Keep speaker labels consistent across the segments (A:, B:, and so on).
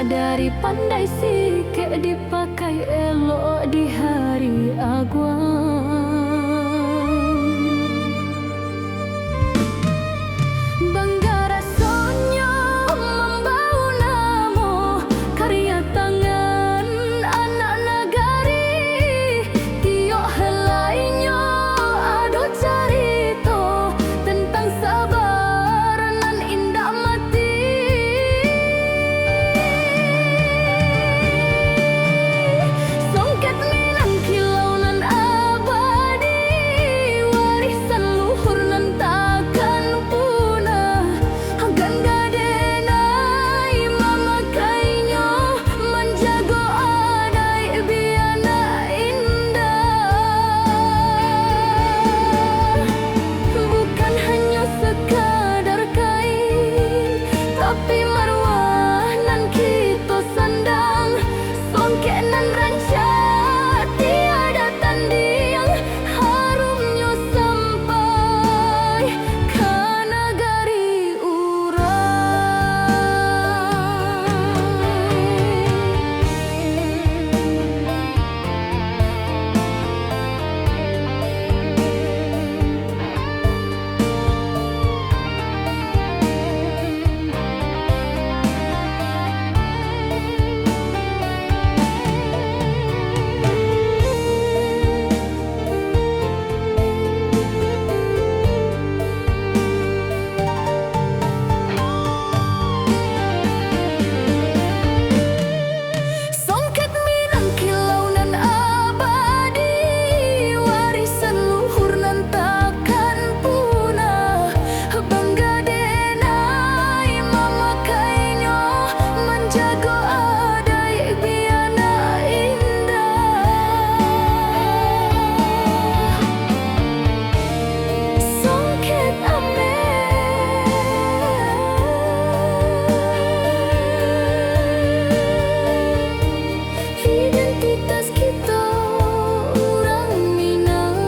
A: dari pandai sikit dipakai elok di hari aguang. Bangga rasanya membau namo karya tangan anak negari. Tiok helainya ado carito tentang sabar nan indah mati. Songket minang kilau nan abadi, warisan luhur nan takkan punah. Hagan gadenai mamakainya menjago adai biana indah. Bukan hanya sekadar kain, tapi marwah nan kita sandang. Songket nan rancak tiada tanding, harumnya sampai ke negari Songket minang kilau nan abadi, warisan luhur nan takkan punah. Bangga denai mamakainya menjago adai biana indah. Songket identitas kita orang Minang.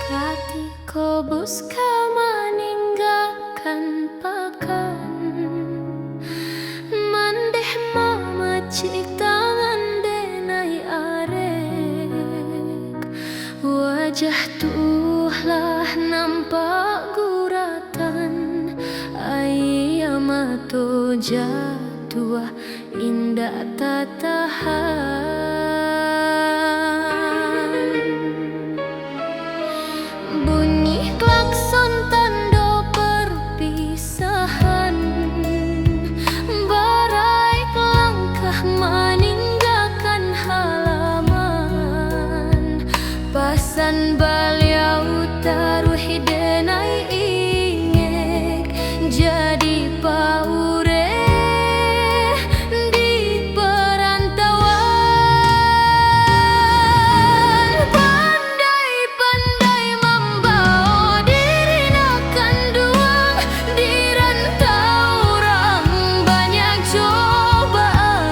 A: Kati kobus meninggalkan pakan, mandeh mama cik tangan denai arek. Wajah tuhlah nampak guratan, ayamato jatuh indah tak tahan. Bunyi klakson tanda perpisahan, baraik langkah meninggalkan halaman. Pasan baliau taruh denai ingek jadi paure di perantauan. Pandai-pandai membawa diri nakan duang di rantau orang banyak cobaan.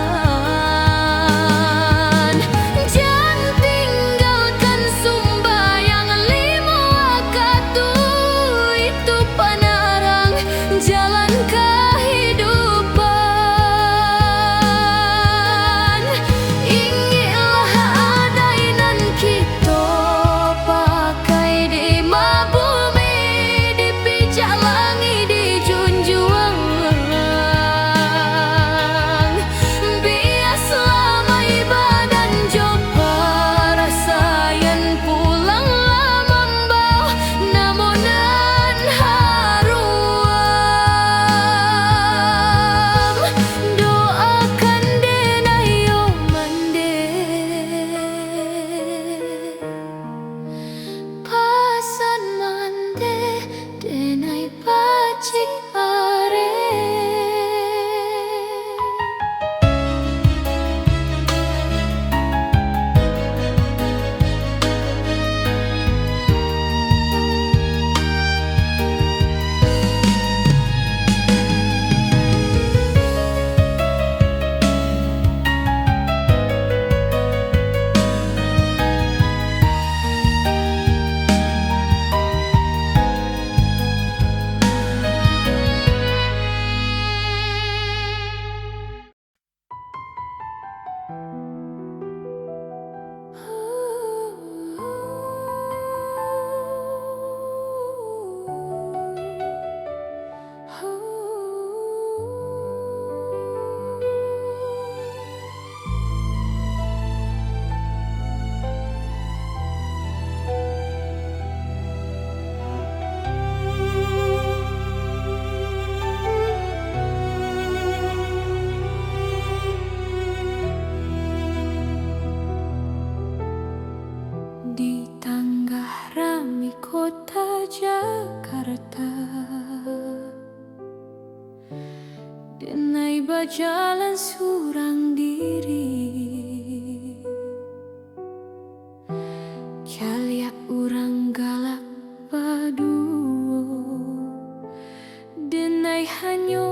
A: Jangan tinggalkan sumbayang lima waktu, itu penerang jalan kehidupan. Ingilah adai nan kita pakai di mabumi, di pijak langit di junjuang. Biar selama ibadan jopa rasayan pulang membawa namunan haruam. Doakan denayo mande pasan mande denai pacik are. jalan surang diri. Kaliak urang galak paduo denai hanyo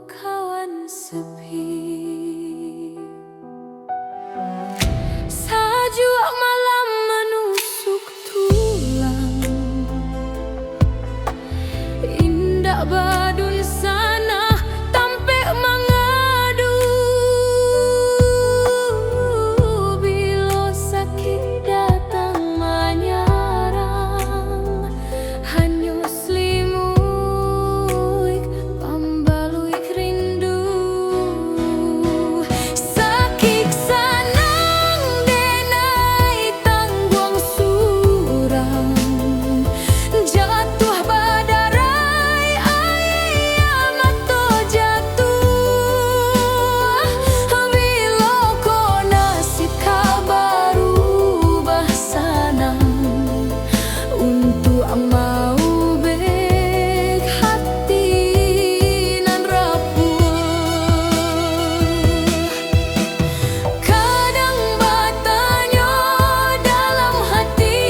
A: kawan sepi. Sajuak malam menusuk tulang, indak badun sana tampe mangadu. Bilo sakit datang menyerang, hanyo selimuik pambaluik rindu. Sakit sanang denai tangguang surang, jatuh badarai ayam atau jatuh. Bilo ko nasib kabaru bahsanang, untuk mau beg hati nan rapuh. Kadang batanyo dalam hati,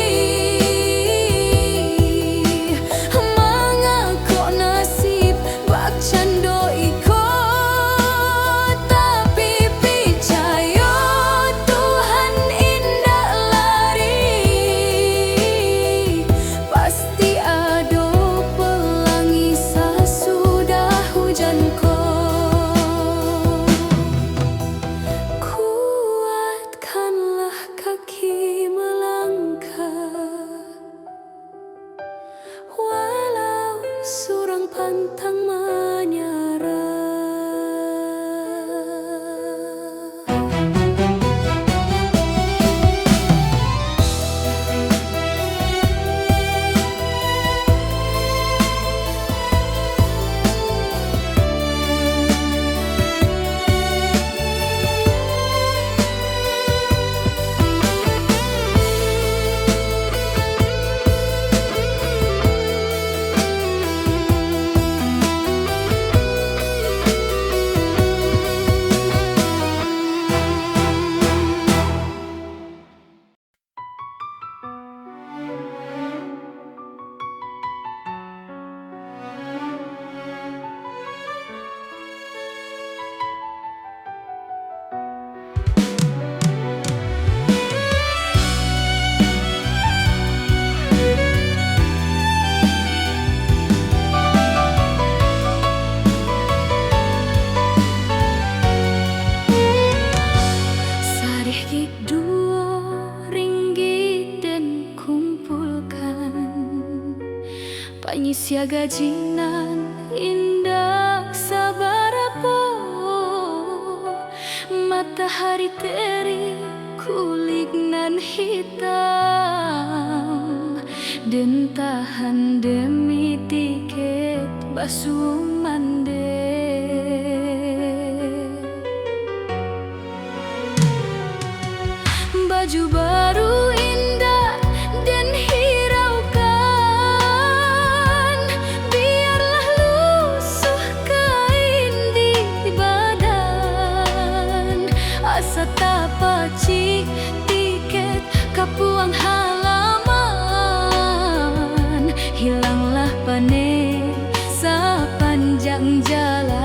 A: mangako nasib bak cando iko. Tapi picayo Tuhan indah lari, pasti ado pelangi sesudah hujan ko. Kuatkanlah kaki melangkah, walau surang pantang menyerah. Sarih RM2 dan kumpulkan, panyisiaga jinan indah sabarapo. Matahari terik kulit nan hitam, dan tahan demi tiket basuh mande. Baju baru indah dan hiraukan, biarlah lusuh kain di badan. Asa tapaci tiket kapuang halaman, hilanglah panen sepanjang jalan.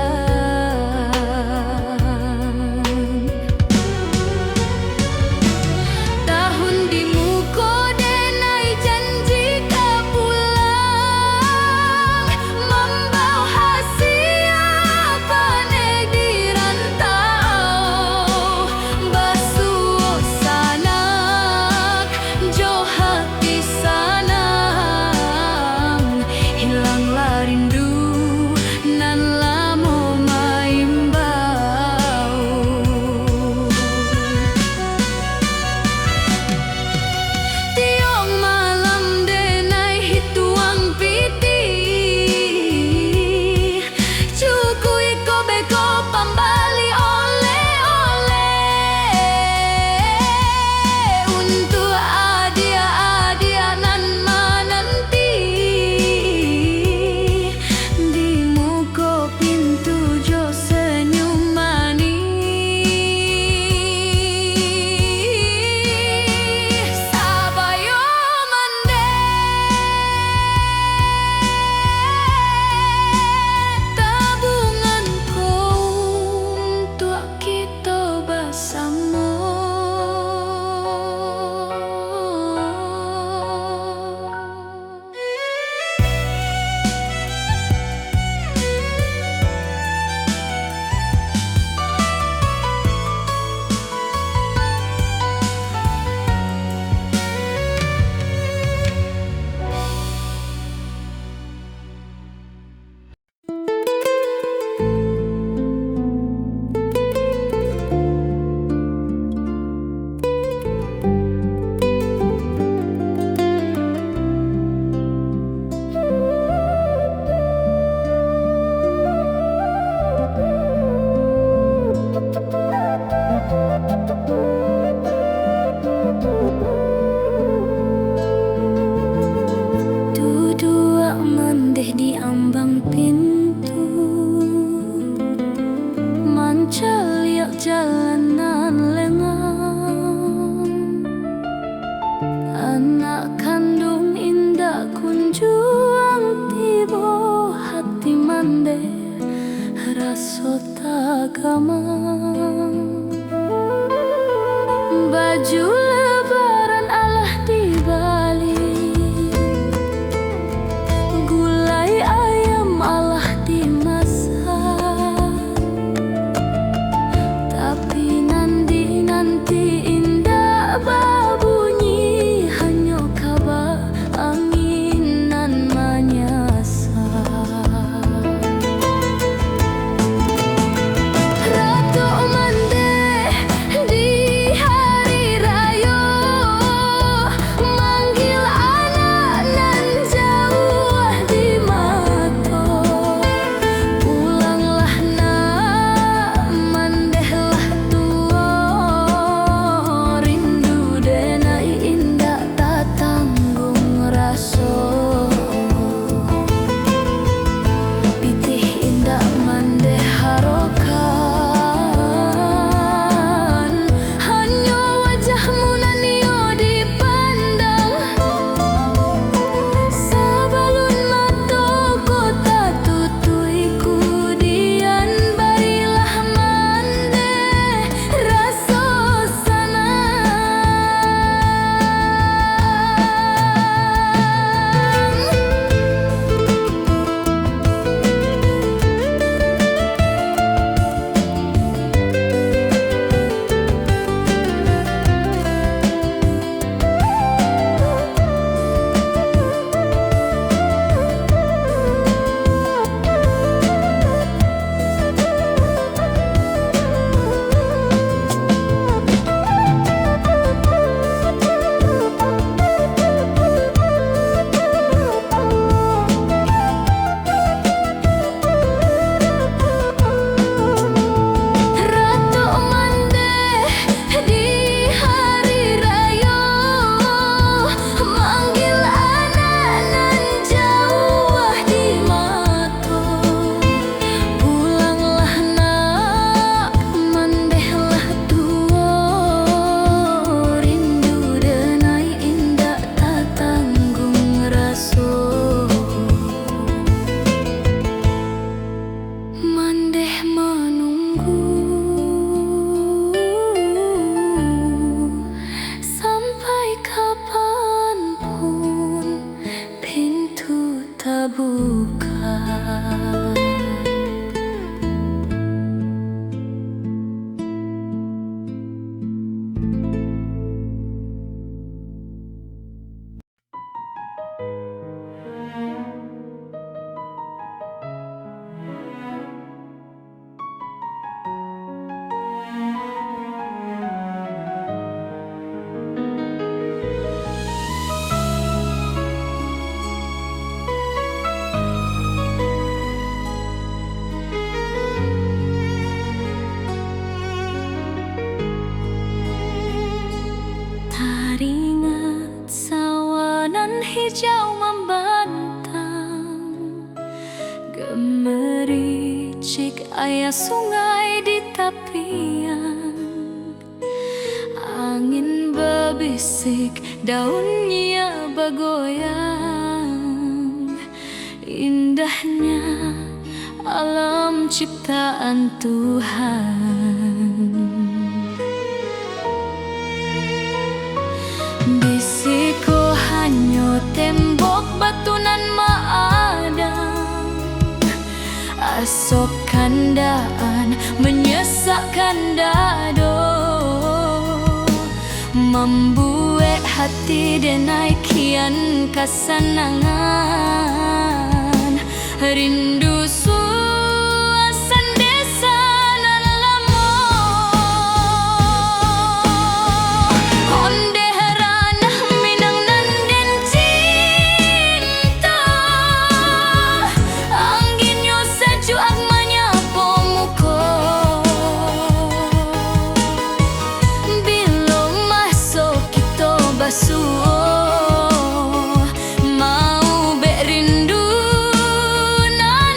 A: juang tibo hati mande raso tagamang. Baju lebaran Allah dibalik, gulai ayam Allah dimasak, tapi nanti indah babunyi hanya kabar anginan menyasar. Ratu mande di hari raya, manggil anak nan jauh di mata. Pulanglah nak, mandehlah tua, rindu denai indah tak tanggung rasa. Pitih indah mandeh harokan, hanya wajahmu nanio dipandang. Sabalun mata kota tutui kudian, barilah mandeh rasa Ratu mandeh di hari raya, manggil anak nan jauh di mata. Pulanglah nak, mandehlah tua, rindu denai indah tak tanggung rasa. Mandeh menunggu sampai kapanpun pintu tak buka. Teringat sawanan hijau membentang, gemericik air sungai di tepian. Angin berbisik, daunnya bergoyang. Indahnya alam ciptaan Tuhan. Bisiko hanya tembok batunan maadang, asok kandaan menyesakkan dado, membuat hati denai kian kesenangan. Rindu suasan desa nan lama, onde ranah minang nan den cinta. Anginnya sejuk menyapu muka, bila masuk kita basuh, mau bek rindu nan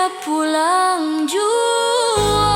A: siap pulang jua.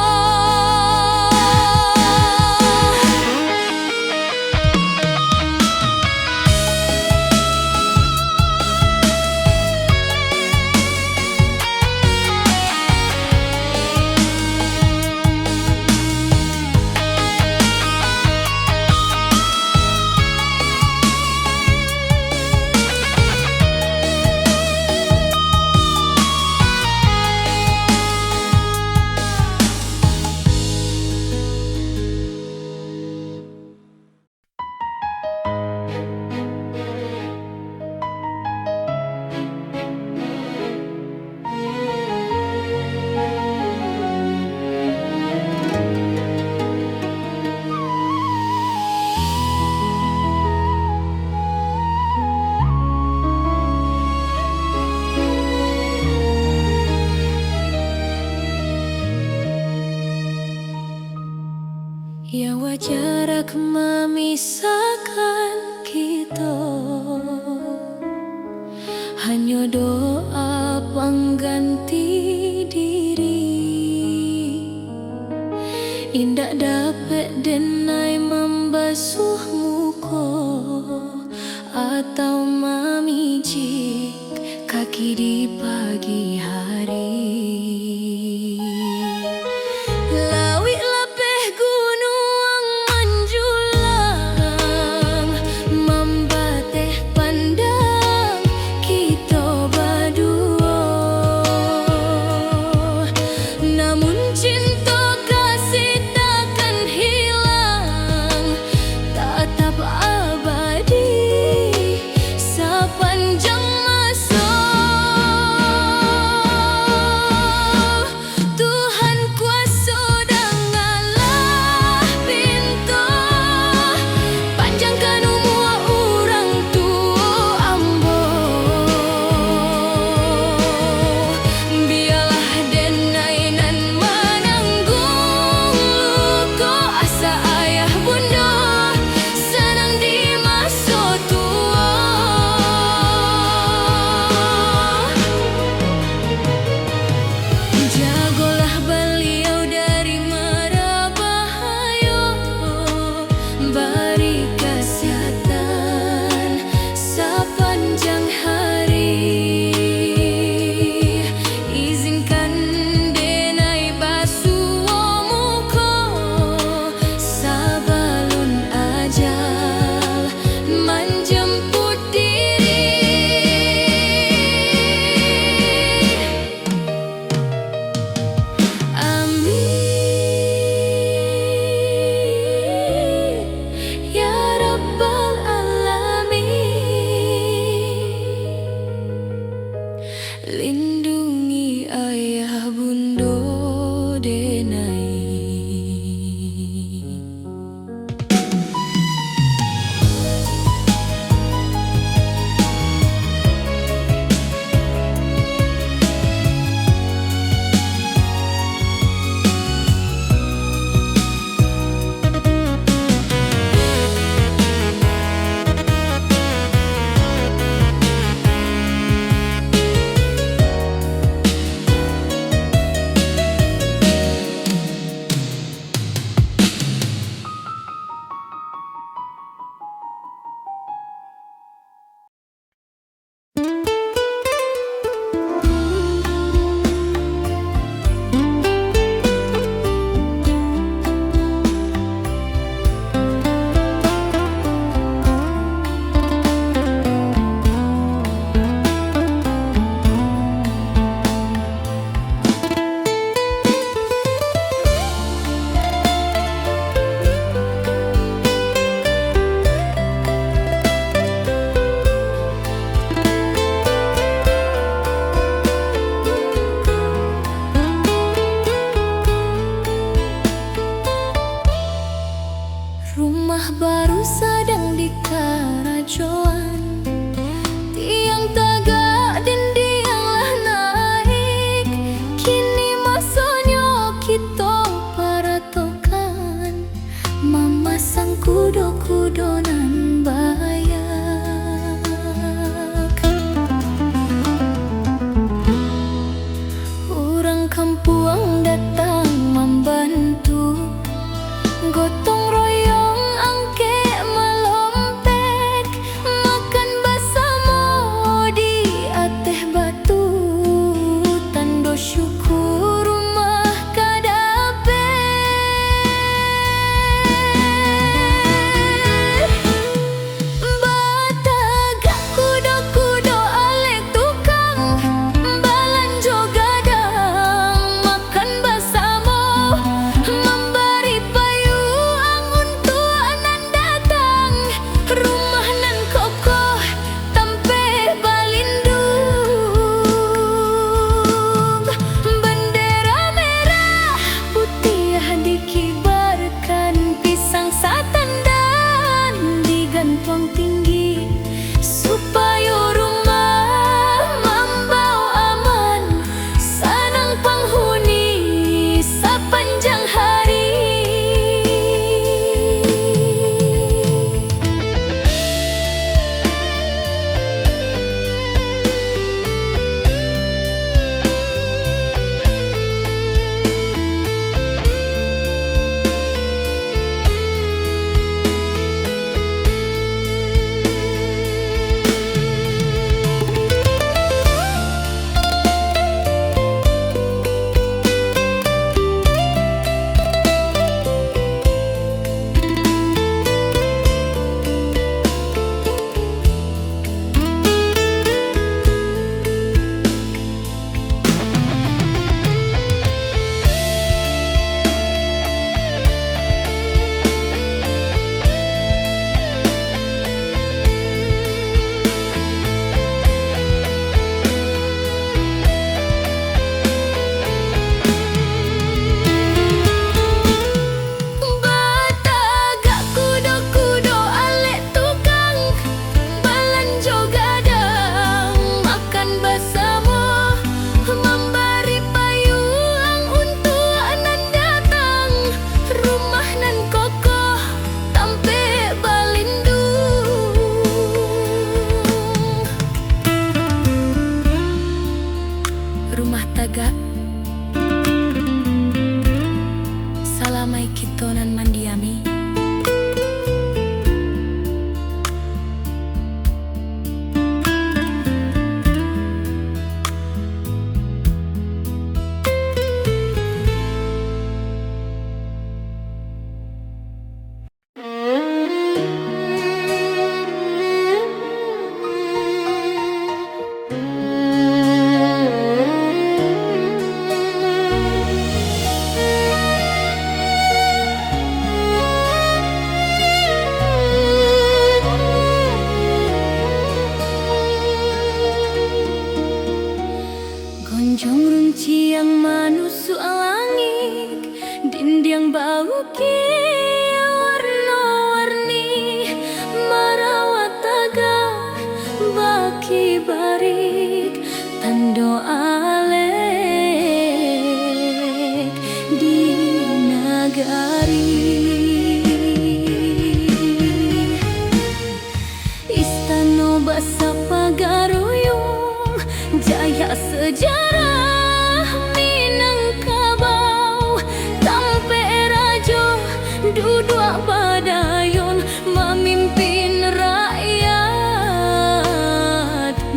A: Ya jarak memisahkan kita, hanya doa pengganti diri. Indak dapat denai membasuh muka atau memijik kaki di pagi hari.
B: Sepanjang masa
A: kibarik tando alek di nagari. Istana basa pagaruyung jaya sejarah Minangkabau tampe rajo duduk badayon memimpin rakyat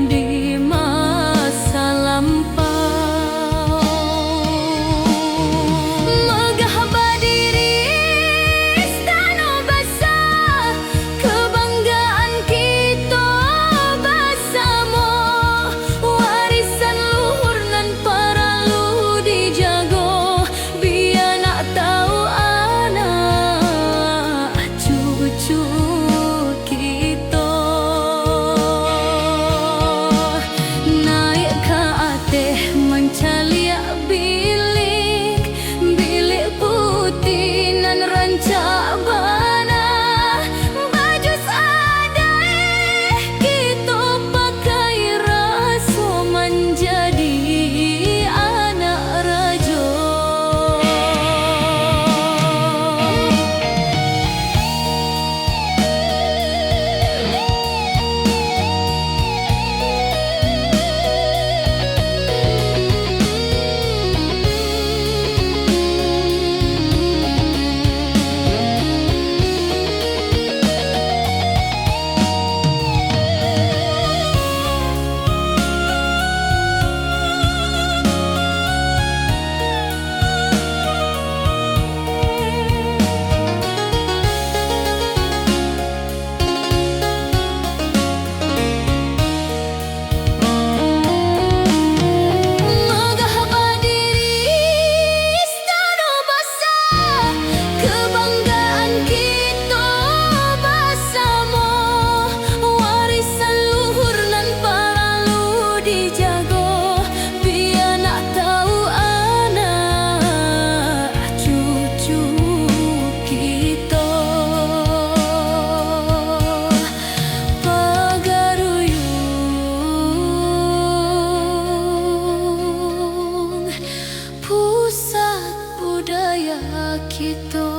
A: di masa lampau. Megah berdiri istana besar kebanggaan kita bersama, warisan luhur nan perlu dijaga biar nak tahu anak cucu kita. Naik ke atas mencaliak bilik putih nan rancak bana, baju seadai kita pakai rasa menjadi anak raja. Megah berdiri istana besar kebanggaan kita bersama, warisan luhur nan perlu dijaga biar nak tahu anak cucu kita. Pagaruyung pusat budaya kita.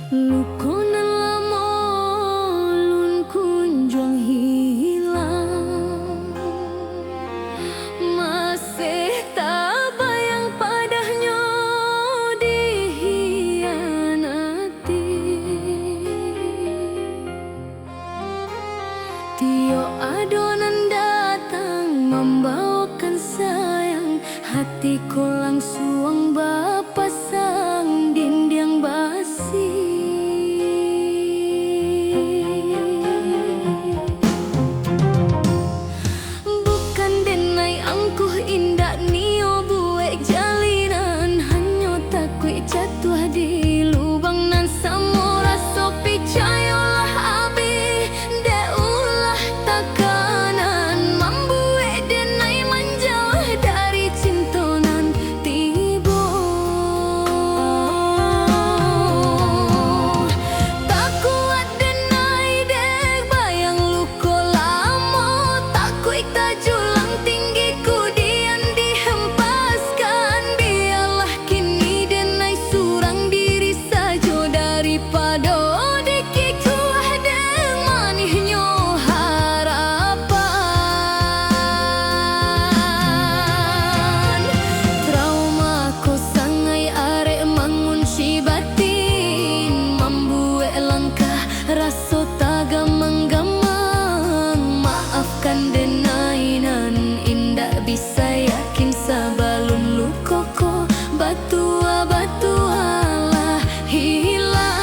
A: Lukonan lama lun kunjung hilang, masih tak bayang padanya dihianati. Tiap adonan datang membawakan sayang, hatiku langsung berpasang dinding basi. Bukan denai angkuh indah nio buek jalinan, hanya takut jatuh di lubang nan sama rasa picayolah abi de ulah takanan membuat denai menjauh dari cinta nan tiba. Tak kuat denai dek bayang luka lama, takut tak julang tinggi kudian dihempaskan. Biarlah kini denai surang diri saja daripada dikikuah deng manihnya harapan. Trauma ko sangai arek mengunci batin, membuat langkah rasa tak gamang-gamang. bukan denainan, indah bisa yakin sabalun lukoko batua lah hilang.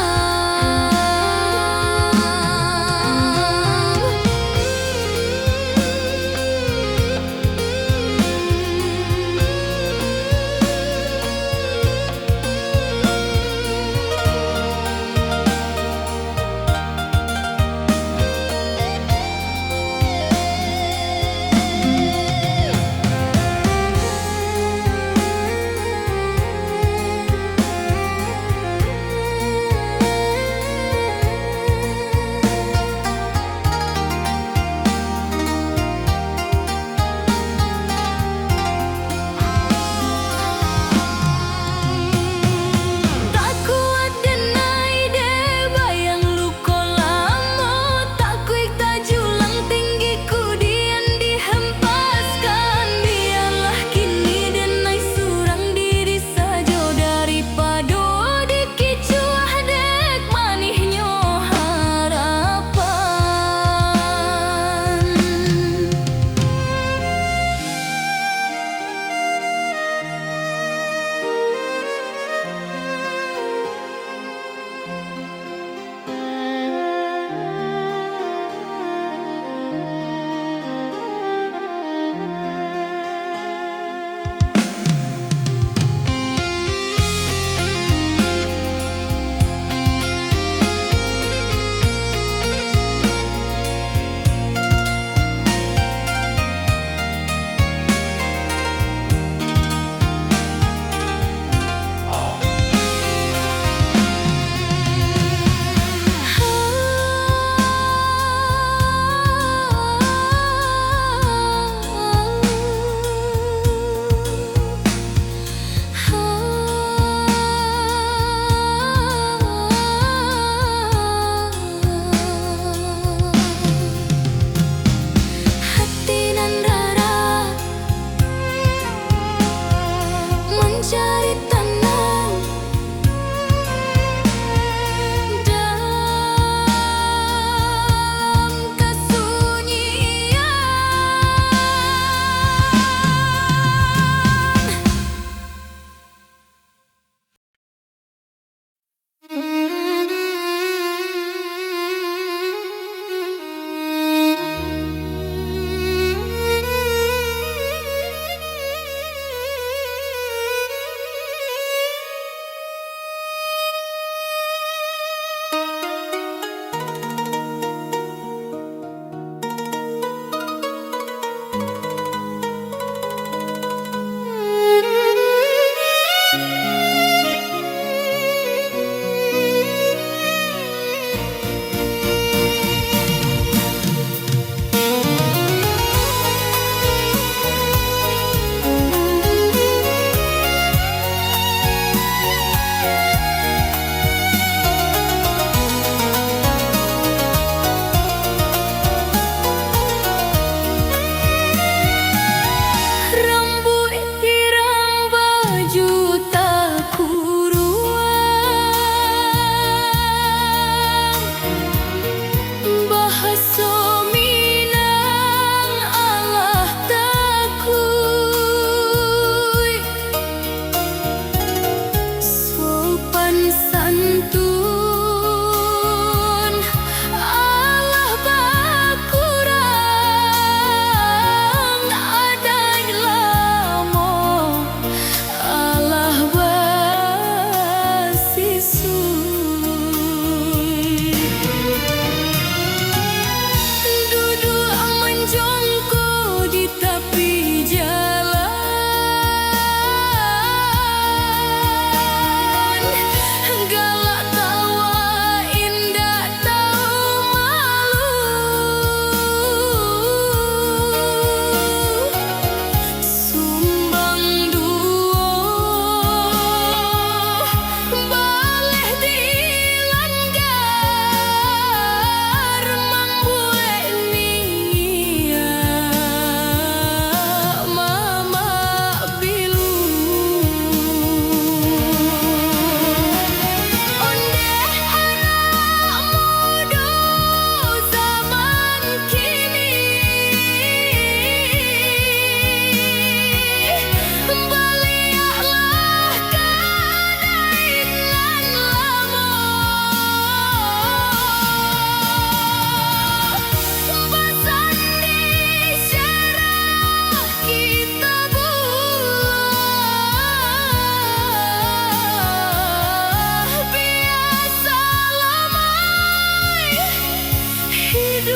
A: Lima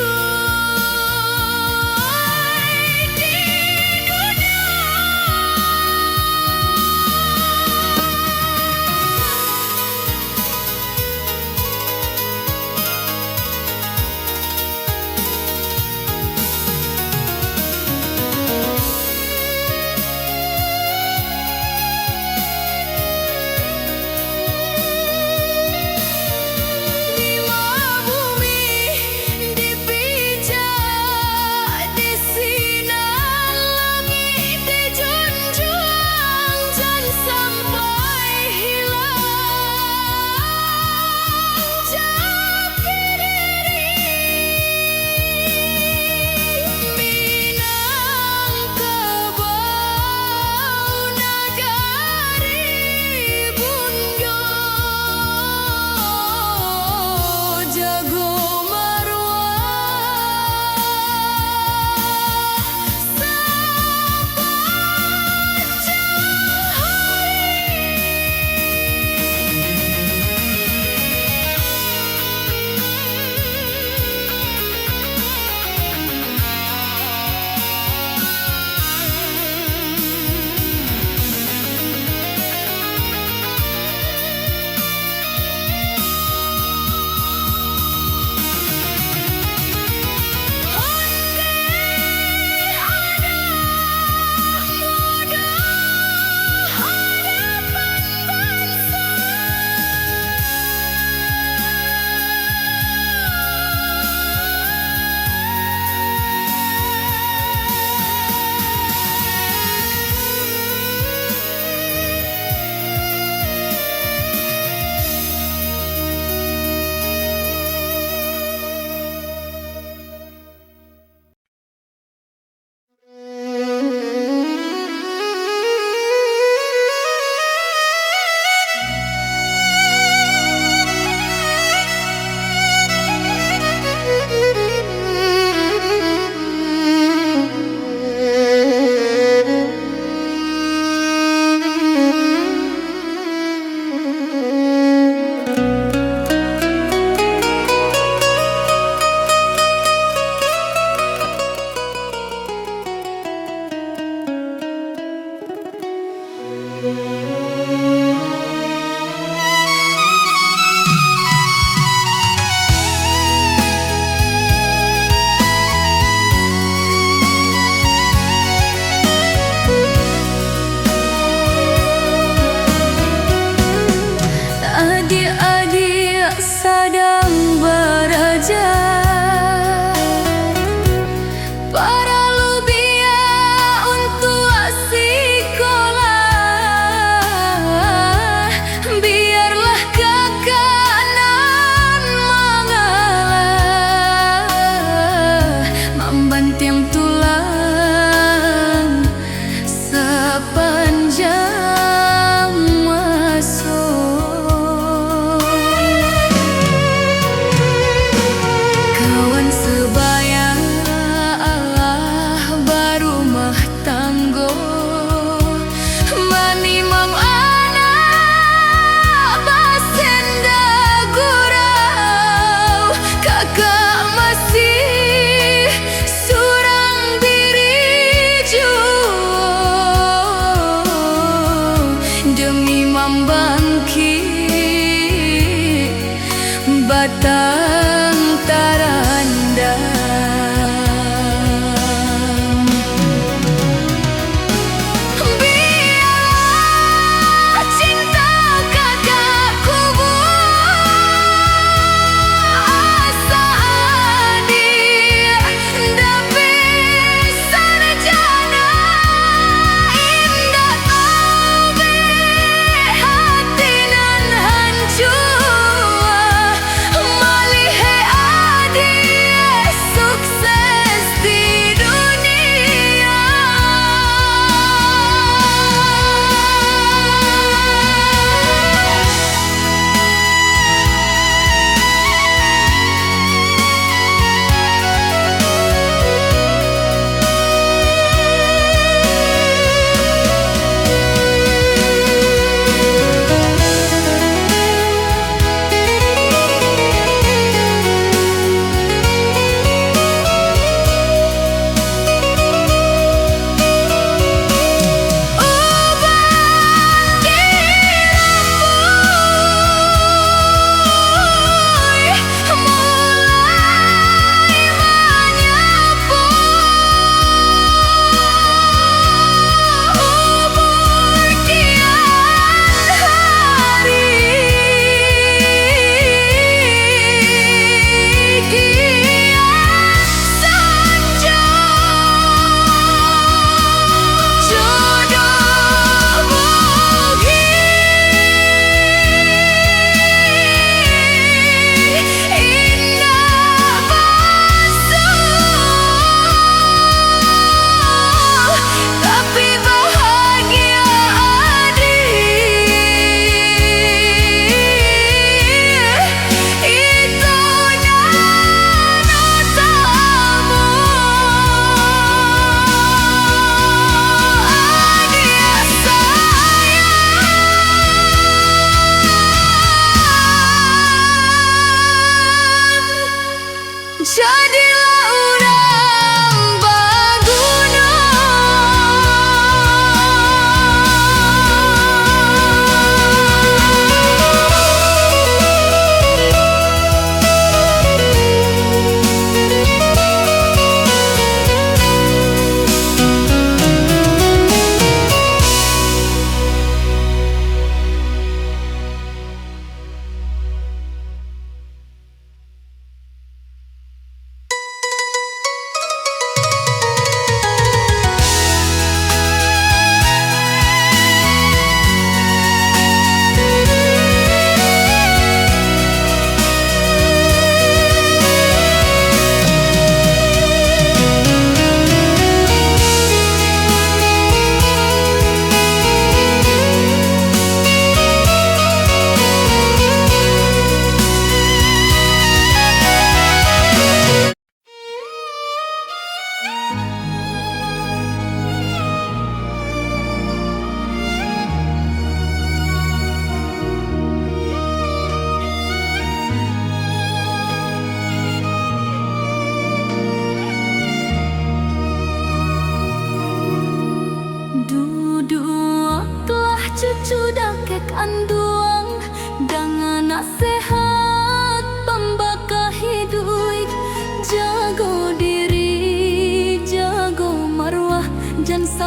A: bumi dipilih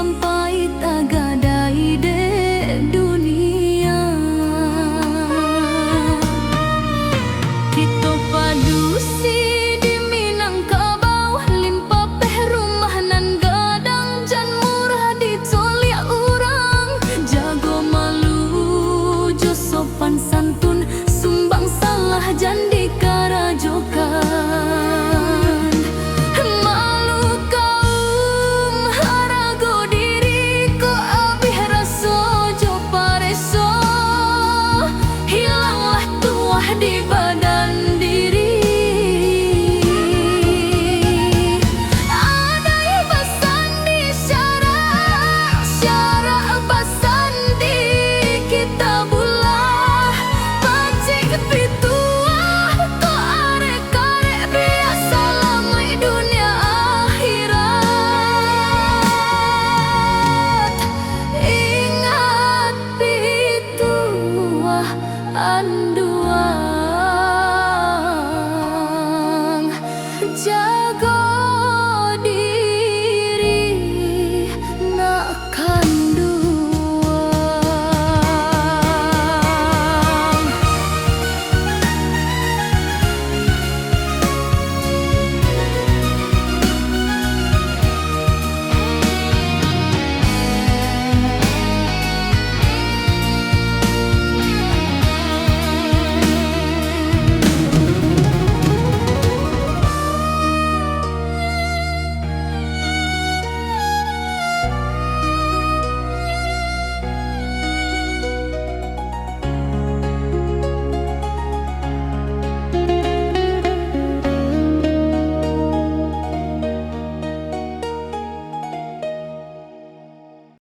A: sampai tak